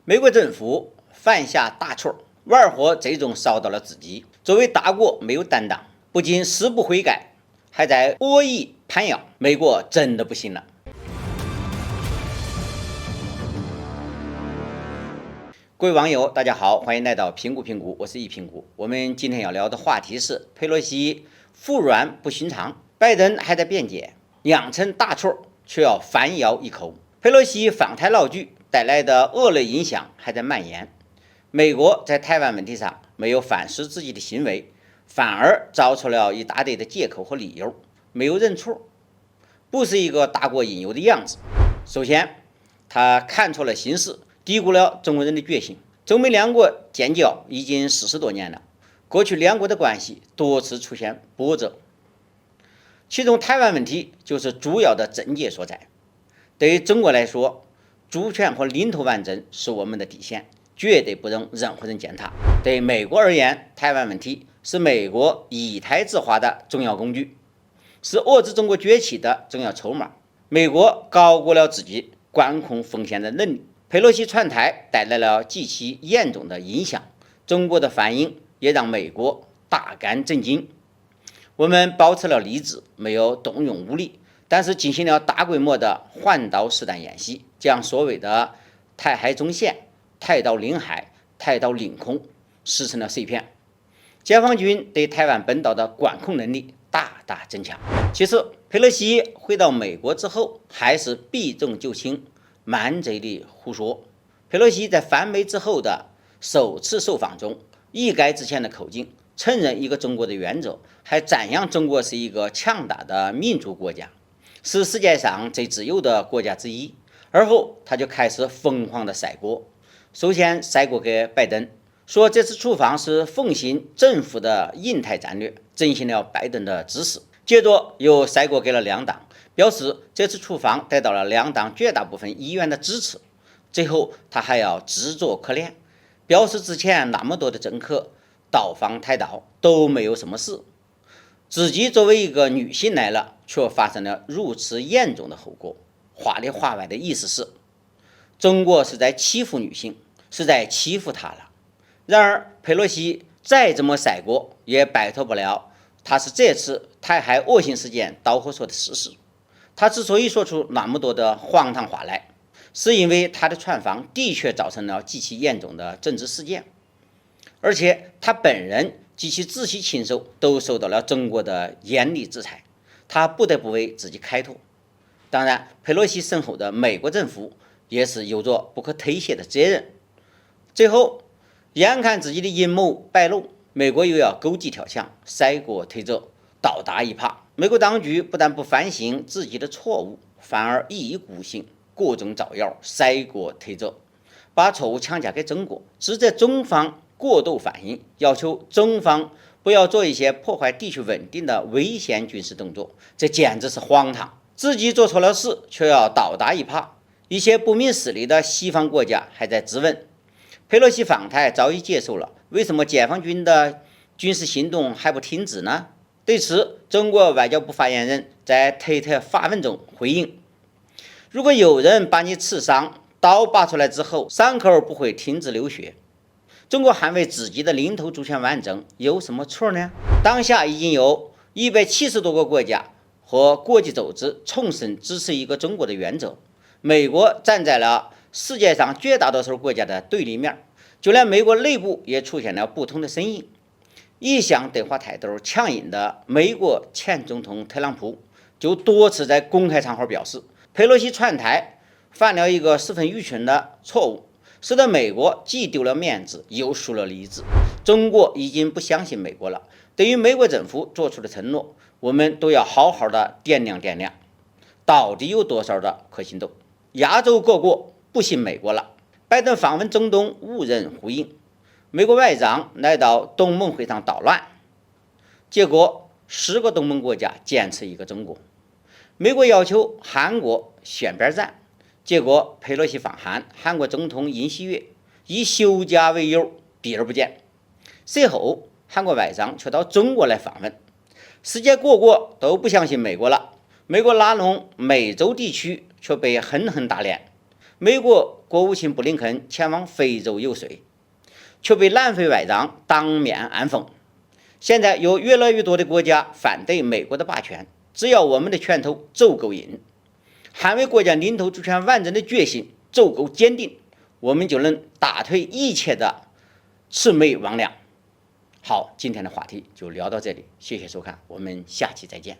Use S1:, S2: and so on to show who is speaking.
S1: 美国政府犯下大错，玩火最终烧到了自己。作为大国，没有担当，不仅誓不悔改，还在恶意攀咬。美国真的不行了。各位网友，大家好，欢迎来到评估，我是易评估。我们今天要聊的话题是佩洛西服软不寻常，拜登还在辩解，酿成大错却要反咬一口。佩洛西访台闹剧带来的恶劣影响还在蔓延。美国在台湾问题上没有反思自己的行为，反而找出了一大堆的借口和理由，没有认错，不是一个大国应有的样子。首先，他看错了形势，低估了中国人的决心。中美两国建交已经40多年了，过去两国的关系多次出现波折，其中台湾问题就是主要的症结所在。对于中国来说，主权和领土完整是我们的底线，绝对不容任何人践踏。对美国而言，台湾问题是美国以台制华的重要工具，是遏制中国崛起的重要筹码。美国高估了自己管控风险的能力。佩洛西窜台带来了极其严重的影响，中国的反应也让美国大感震惊。我们保持了理智，没有动用武力，但是进行了大规模的环岛实弹演习，将所谓的台海中线、台岛领海、台岛领空撕成了碎片。解放军对台湾本岛的管控能力大大增强。其次，佩洛西回到美国之后，还是避重就轻，满嘴的胡说。佩洛西在访美之后的首次受访中，一改之前的口径，承认一个中国的原则，还赞扬中国是一个强大的民主国家，是世界上最自由的国家之一。而后他就开始疯狂的晒锅，首先晒锅给拜登，说这次出访是奉行政府的印太战略，振兴了拜登的支持。接着又晒锅给了两党，表示这次出访得到了两党绝大部分议员的支持。最后他还要自作可怜，表示之前那么多的政客到访台岛都没有什么事，自己作为一个女性来了，却发生了如此严重的后果。话里话外的意思是，中国是在欺负女性，是在欺负她了。然而佩洛西再怎么晒锅，也摆脱不了他是这次台海恶性事件导火索的事实。他之所以说出那么多的荒唐话来，是因为他的窜访的确造成了极其严重的政治事件，而且他本人及其直系亲属都受到了中国的严厉制裁，他不得不为自己开脱。当然，佩洛西身后的美国政府也是有着不可推卸的责任。最后，眼看自己的阴谋败露，美国又要狗急跳墙，塞锅推责，倒打一耙。美国当局不但不反省自己的错误，反而一意孤行，各种造谣，塞锅推责，把错误强加给中国，指责中方过度反应，要求中方不要做一些破坏地区稳定的危险军事动作，这简直是荒唐。自己做错了事，却要倒打一耙。一些不明事理的西方国家还在质问，佩洛西访台早已结束了，为什么解放军的军事行动还不停止呢？对此，中国外交部发言人在推特发文中回应，如果有人把你刺伤，刀拔出来之后，伤口不会停止流血，中国捍卫自己的领土主权完整有什么错呢？当下已经有170多个国家和国际组织重申支持一个中国的原则，美国站在了世界上绝大多数国家的对立面，就连美国内部也出现了不同的声音。一向对话态度强硬的美国前总统特朗普就多次在公开场合表示，佩洛西窜台犯了一个十分愚蠢的错误，使得美国既丢了面子又输了理智。中国已经不相信美国了，对于美国政府做出的承诺，我们都要好好的掂量掂量，到底有多少的可信度。亚洲各国不信美国了。拜登访问中东无人呼应，美国外长来到东盟会上捣乱，结果10个东盟国家坚持一个中国。美国要求韩国选边站，结果佩洛西访韩，韩国总统尹锡悦以休假为由避而不见。随后韩国外长却到中国来访问。世界各国都不相信美国了，美国拉拢美洲地区却被狠狠打脸。美国国务卿布林肯前往非洲游说，却被南非外长当面暗讽。现在有越来越多的国家反对美国的霸权，只要我们的拳头足够硬，捍卫国家领土主权完整的决心足够坚定，我们就能打退一切的魑魅魍魉。好，今天的话题就聊到这里，谢谢收看，我们下期再见。